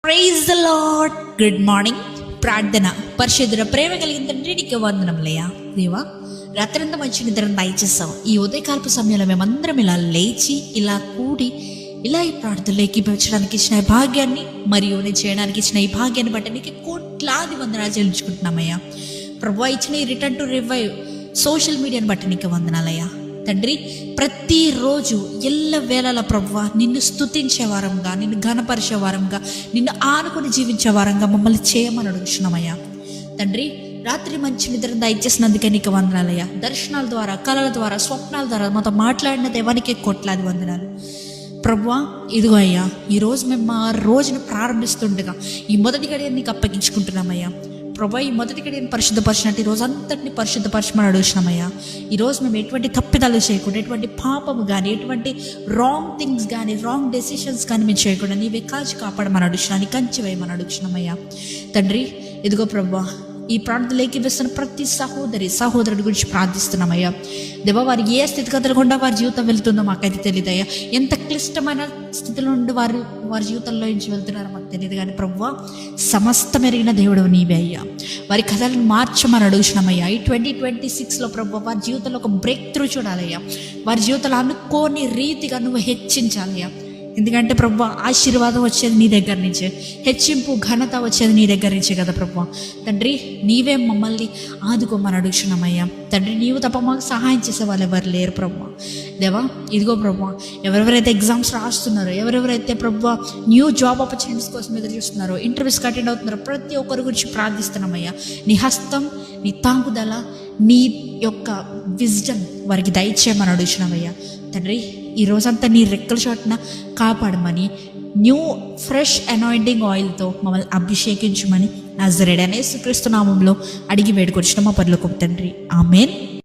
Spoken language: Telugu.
Praise the Lord. Good morning. ప్రార్థన. పరిశుద్ధుల ప్రేమ కలిగిన తండ్రి నీకు వందనములయ్యా. దేవా, రాత్రంతా మంచి నిద్రను దయచేస్తాం. ఈ ఉదయకాలపు సమయంలో మేమందరం ఇలా లేచి ఇలా కూడి ఇలా ఈ ప్రార్థనలు ఏకీభవించడానికి ఇచ్చిన ఈ భాగ్యాన్ని మరియు నేను చేయడానికి ఇచ్చిన ఈ భాగ్యాన్ని బట్టి నీకు కోట్లాది వందనాలు చెల్లించుకుంటున్నామయ్యా. ప్రభువా, ఇచ్చిన ఈ రిటర్న్ టు రివైవ్ సోషల్ మీడియాని బట్టి నీకు వందనాలయ్యా. తండ్రి, ప్రతిరోజు ఎల్ల వేళల ప్రభువా నిన్ను స్తుతించే వారంగా, నిన్ను ఘనపరిచే వారంగా, నిన్ను ఆనుకొని జీవించే వారంగా మమ్మల్ని చేయమని అడుగుతున్నామయ్యా. తండ్రి, రాత్రి మంచి నిద్ర దయచేసినందుకే నీకు వందనాలయ్యా. దర్శనాల ద్వారా, కళల ద్వారా, స్వప్నాల ద్వారా మాతో మాట్లాడిన దేవానికి కోట్లాది వందనాలు ప్రభువా. ఇదిగో అయ్యా, ఈరోజు మేము మా రోజును ప్రారంభిస్తుండగా ఈ మొదటి గడియని నీకు అప్పగించుకుంటున్నామయ్యా. ప్రభా, ఈ మొదటి గడియని పరిశుద్ధపరిచినట్టు ఈరోజు అంతటిని పరిశుద్ధపరచమని అడుగుతున్నామయ్యా. ఈరోజు మేము ఎటువంటి తప్పిదాలు చేయకుండా, ఎటువంటి పాపము కానీ, ఎటువంటి రాంగ్ థింగ్స్ కానీ, రాంగ్ డెసిషన్స్ కానీ మేము చేయకుండా నీవే కాచి కాపాడమని అడుగుతున్నాను, కంచి వేయమని అడుగుతున్నామయ్యా. తండ్రి, ఇదిగో ప్రభా, ఈ ప్రార్థనలు ఏకీపిస్తున్న ప్రతి సహోదరుడి గురించి ప్రార్థిస్తున్నామయ్యా. దేవా, వారు ఏ స్థితిగతులు గుండా వారి జీవితం వెళ్తుందో మాకైతే తెలియదయ్యా. ఎంత క్లిష్టమైన స్థితిలో నుండి వారి జీవితంలో నుంచి వెళ్తున్నారో మాకు తెలియదు, కానీ ప్రభువా, సమస్తం ఎరిగిన దేవుడు నీవే అయ్యా. వారి కథలను మార్చమని అడుగుతున్నామయ్యా. ఈ 2026లో ప్రభువా, వారి జీవితంలో ఒక బ్రేక్ త్రూ చూడాలయ్యా. వారి జీవితంలో అనుకోని రీతిగా నువ్వు హెచ్చించాలయ్యా. ఎందుకంటే ప్రభువా, ఆశీర్వాదం వచ్చేది నీ దగ్గర నుంచే, హెచ్చింపు ఘనత వచ్చేది నీ దగ్గర నుంచే కదా ప్రభువా. తండ్రి, నీవే మమ్మల్ని ఆదుకోమని అడుగుతున్నామయ్యా. తండ్రి, నీవు తప్ప మాకు సహాయం చేసే వాళ్ళు ఎవరు లేరు ప్రభువా. దేవా, ఇదిగో ప్రభువా, ఎవరెవరైతే ఎగ్జామ్స్ రాస్తున్నారో, ఎవరెవరైతే ప్రభువా న్యూ జాబ్ ఆపర్చునిటీస్ కోసం ఎదురు చూస్తున్నారో, ఇంటర్వ్యూస్కి అటెండ్ అవుతున్నారో, ప్రతి ఒక్కరి గురించి ప్రార్థిస్తున్నామయ్యా. నీ హస్తం, నీ తాంగుదల, నీ యొక్క విజ్డమ్ వారికి దయచేయమని అడుగుతున్నామయ్యా. తండ్రి, ఈ రోజంతా నీ రెక్కల చోటున కాపాడమని, న్యూ ఫ్రెష్ అనాయింటింగ్ ఆయిల్తో మమ్మల్ని అభిషేకించమని నజరేయుడైన యేసుక్రీస్తు నామములో అడిగి వేడుకొచ్చిన మా పరలోకపు తండ్రి, ఆమేన్.